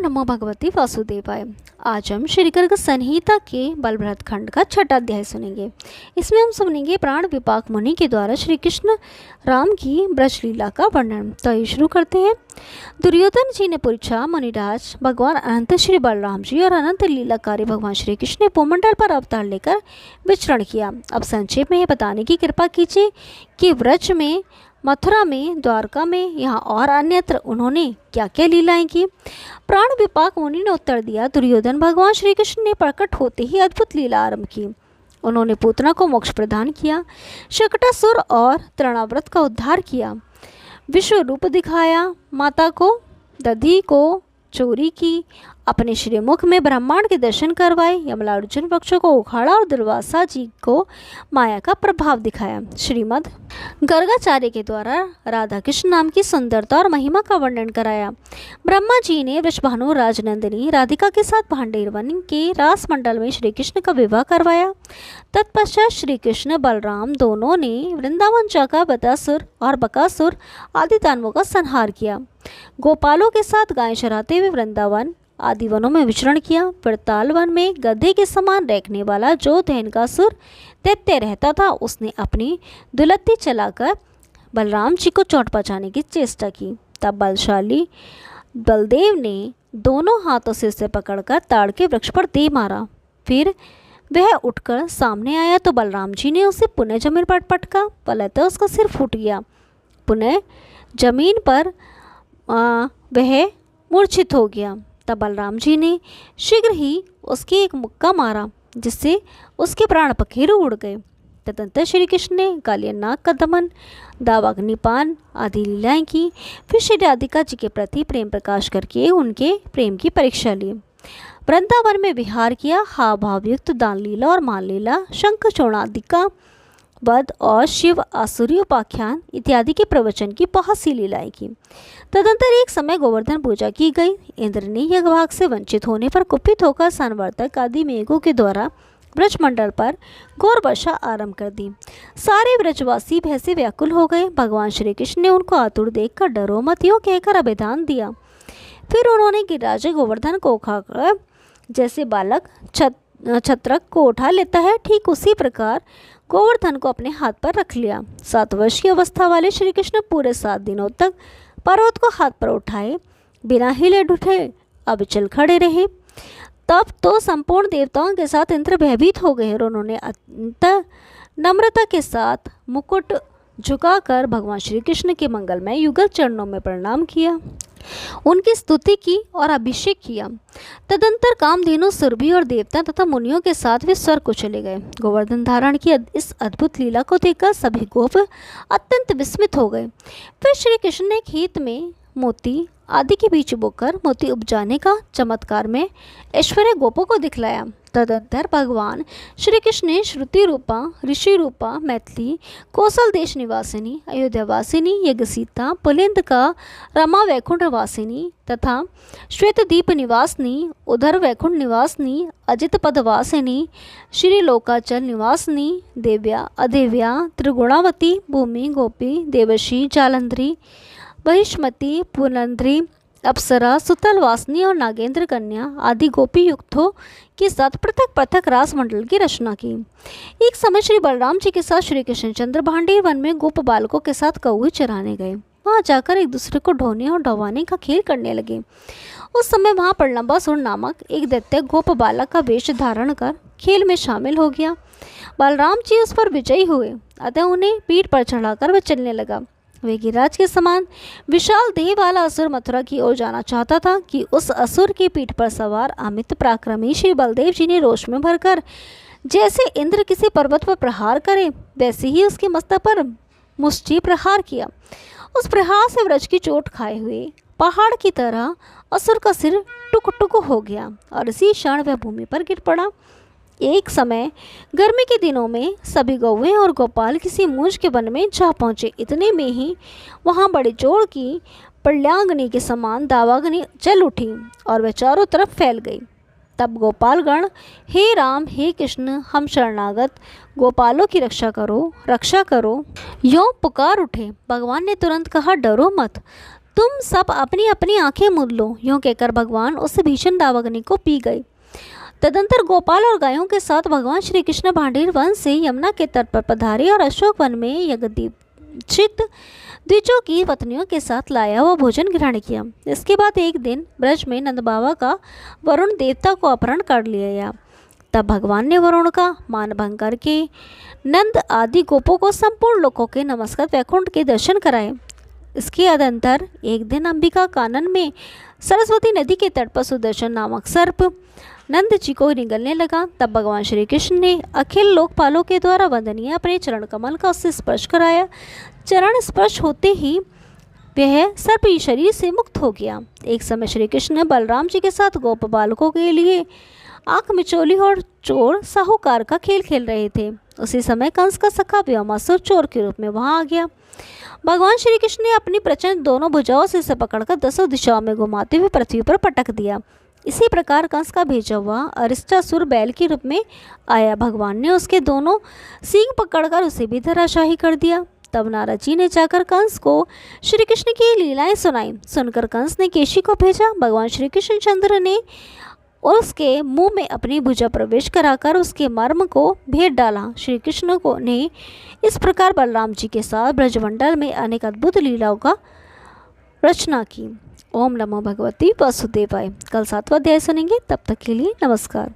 नमो भगवते वासुदेवाय। आज हम श्री गर्ग संहिता के बलभद्र खंड का छठा अध्याय सुनेंगे। इसमें हम सुनेंगे प्राण विपाक मुनि के द्वारा श्री कृष्ण राम की ब्रज लीला का वर्णन। तो ये शुरू करते हैं। दुर्योधन जी ने पूछा, मुनिराज, भगवान अनंत श्री बलराम जी और अनंत लीलाकारी भगवान श्री कृष्ण ने भूमंडल पर अवतार लेकर विचरण किया। अब संक्षेप में यह बताने की कृपा कीजिए कि व्रज में, मथुरा में, द्वारका में, यहाँ और अन्यत्र उन्होंने क्या क्या लीलाएं की। प्राण विपाक मुनि ने उत्तर दिया, दुर्योधन, भगवान श्री कृष्ण ने प्रकट होते ही अद्भुत लीला आरंभ की। उन्होंने पूतना को मोक्ष प्रदान किया, शकटासुर और तृणाव्रत का उद्धार किया, विश्व रूप दिखाया, माता को, दधी को चोरी की, अपने श्रीमुख में ब्रह्मांड के दर्शन करवाए, यमलार्जुन वृक्षों को उखाड़ा और दुर्वासा जी को माया का प्रभाव दिखाया। श्रीमद् गर्गाचार्य के द्वारा राधा कृष्ण नाम की सुंदरता और महिमा का वर्णन कराया। ब्रह्मा जी ने वृषभानु राजनंदिनी राधिका के साथ भांडेर वन के रास मंडल में श्री कृष्ण का विवाह करवाया। तत्पश्चात श्री कृष्ण बलराम दोनों ने वृंदावन जाकर बतासुर और बकासुर आदि दानवों का संहार किया। गोपालों के साथ गाय चराते हुए वृंदावन आदि वनों में विचरण किया। वृताल वन में गधे के समान रेंकने वाला जो धैनकासुर दैत्य रहता था, उसने अपनी दुलत्ती चलाकर बलराम जी को चोट पहुंचाने की चेष्टा की। तब बलशाली बलदेव ने दोनों हाथों से उसे पकड़कर ताड़ के वृक्ष पर दे मारा। फिर वह उठकर सामने आया तो बलराम जी ने उसे पुनः जमीन पर पटका। फलतः उसका सिर फूट गया। पुनः जमीन पर वह मूर्छित हो गया। तब बलराम जी ने शीघ्र ही उसके एक मुक्का मारा, जिससे उसके प्राण पखेरु उड़ गए। तदंतर श्री कृष्ण ने कालियानाग का दमन, दावाग्निपान आदि लीलाएं की। फिर श्री राधिका जी के प्रति प्रेम प्रकाश करके उनके प्रेम की परीक्षा ली। वृंदावन में विहार किया। हाव भावयुक्त दान लीला और मान लीला, शंख चूर्णादि का वध और शिव आसुरी उपाख्यान इत्यादि के प्रवचन की बहुत सी लीलाएं की। तदंतर एक समय गोवर्धन पूजा की गई। इंद्र ने यज्ञभाग से वंचित होने पर कुपित होकर संवर्तक आदि मेघों के द्वारा ब्रजमंडल पर घोर वर्षा आरंभ कर दी। सारे ब्रजवासी भय से व्याकुल हो गए। भगवान श्री कृष्ण ने उनको आतुर देखकर डरो मत यूं कहकर अभिधान दिया। फिर उन्होंने गिरिराज गोवर्धन को उठाकर, जैसे बालक छत्रक को उठा लेता है, ठीक उसी प्रकार गोवर्धन को अपने हाथ पर रख लिया। 7 वर्ष की अवस्था वाले श्री कृष्ण पूरे 7 दिनों तक पर्वत को हाथ पर उठाए बिना हिले डुले अविचल खड़े रहे। तब तो संपूर्ण देवताओं के साथ इंद्र भयभीत हो गए और उन्होंने अत्यंत नम्रता के साथ मुकुट झुकाकर भगवान श्री कृष्ण के मंगलमय युगल चरणों में प्रणाम किया, उनकी स्तुति की और अभिषेक किया। तदंतर कामधेनु, सुरभि और देवता तथा मुनियों के साथ वे स्वर्ग को चले गए। गोवर्धन धारण की इस अद्भुत लीला को देखकर सभी गोप अत्यंत विस्मित हो गए। फिर श्री कृष्ण ने खेत में मोती आदि के बीच बोकर मोती उपजाने का चमत्कार में ऐश्वर्य गोपों को दिखलाया। तदंतर भगवान श्री कृष्ण ने श्रुति रूपा, ऋषि रूपा, मैथिली, कौशल देश निवासिनी, अयोध्यावासिनी, यज्ञसीता, पुलिंदका, रमा वैकुंठ वासिनी तथा श्वेतदीप निवासिनी, उधर वैकुंठ निवासिनी, अजित पदवासिनी, श्री लोकाचल निवासिनी, देव्या, अदेव्या, त्रिगुणावती, भूमि, गोपी, देवशी, जालंधरी, बहिष्मती, पुनंद्री, अप्सरा, सुतल वासनी और नागेंद्र कन्या आदि गोपी युक्तों के साथ पृथक पृथक रास मंडल की रचना की। एक समय श्री बलराम जी के साथ श्री कृष्णचंद्र भांडेर वन में गोप बालकों के साथ कौए चराने गए। वहां जाकर एक दूसरे को ढोने और ढवाने का खेल करने लगे। उस समय वहां प्रलंबासुर नामक एक दैत्य गोप बालक का वेश धारण कर खेल में शामिल हो गया। बलराम जी उस पर विजयी हुए, अतः उन्हें पीठ पर चढ़ाकर वह चलने लगा। वे गिरिराज के समान विशाल देह वाला असुर मथुरा की ओर जाना चाहता था कि उस असुर की पीठ पर सवार अमित पराक्रमी श्री बलदेव जी ने रोष में भरकर जैसे इंद्र किसी पर्वत पर प्रहार करे, वैसे ही उसके मस्तक पर मुष्टि प्रहार किया। उस प्रहार से व्रज की चोट खाए हुए पहाड़ की तरह असुर का सिर टुक टुक हो गया और इसी क्षण वह भूमि पर गिर पड़ा। एक समय गर्मी के दिनों में सभी गौएं और गोपाल किसी मूंज के वन में जा पहुंचे। इतने में ही वहां बड़े जोड़ की प्रलयांगनी के समान दावाग्नि जल उठी और वह चारों तरफ फैल गई। तब गोपालगण, हे राम, हे कृष्ण, हम शरणागत गोपालों की रक्षा करो, रक्षा करो, यों पुकार उठे। भगवान ने तुरंत कहा, डरो मत, तुम सब अपनी अपनी आंखें मूंद लो। यूं कहकर भगवान उस भीषण दावाग्नि को पी गए। तदंतर गोपाल और गायों के साथ भगवान श्री कृष्ण भांडीर वन से यमुना के तट पर पधारे और अशोक वन में यज्ञदीक्षित द्विजों की पत्नियों के साथ लाया हुआ भोजन ग्रहण किया। इसके बाद एक दिन ब्रज में नंद बाबा का वरुण देवता को अपहरण कर लिया गया। तब भगवान ने वरुण का मान भंग करके नंद आदि गोपों को संपूर्ण लोकों के नमस्कार वैकुंठ के दर्शन कराए। इसके अदंतर एक दिन अंबिका कानन में सरस्वती नदी के तट पर सुदर्शन नामक सर्प नंद जी को निगलने लगा। तब भगवान श्री कृष्ण ने अखिल लोकपालों के द्वारा वंदनीय अपने चरण कमल का उससे स्पर्श कराया। चरण स्पर्श होते ही वह सर्प शरीर से मुक्त हो गया। एक समय श्री कृष्ण ने बलराम जी के साथ गोप बालकों के लिए आंख मिचोली और चोर साहूकार का खेल खेल रहे थे। उसी समय कंस का सखा व्योमासुर चोर के रूप में वहां आ गया। भगवान श्री कृष्ण ने अपनी प्रचंड दोनों भुजाओं से इसे पकड़कर 10 दिशाओं में घुमाते हुए पृथ्वी पर पटक दिया। इसी प्रकार कंस का भेजा हुआ अरिष्टासुर बैल के रूप में आया। भगवान ने उसके दोनों सींग पकड़कर उसे भी धराशाही कर दिया। तब नारद जी ने जाकर कंस को श्री कृष्ण की लीलाएं सुनाई। सुनकर कंस ने केशी को भेजा। भगवान श्री कृष्ण चंद्र ने उसके मुंह में अपनी भुजा प्रवेश कराकर उसके मर्म को भेद डाला। श्री कृष्ण को ने इस प्रकार बलराम जी के साथ ब्रजमंडल में अनेक अद्भुत लीलाओं का रचना की। ओम नमो भगवती वासुदेवाय। कल 7वां अध्याय सुनेंगे। तब तक के लिए नमस्कार।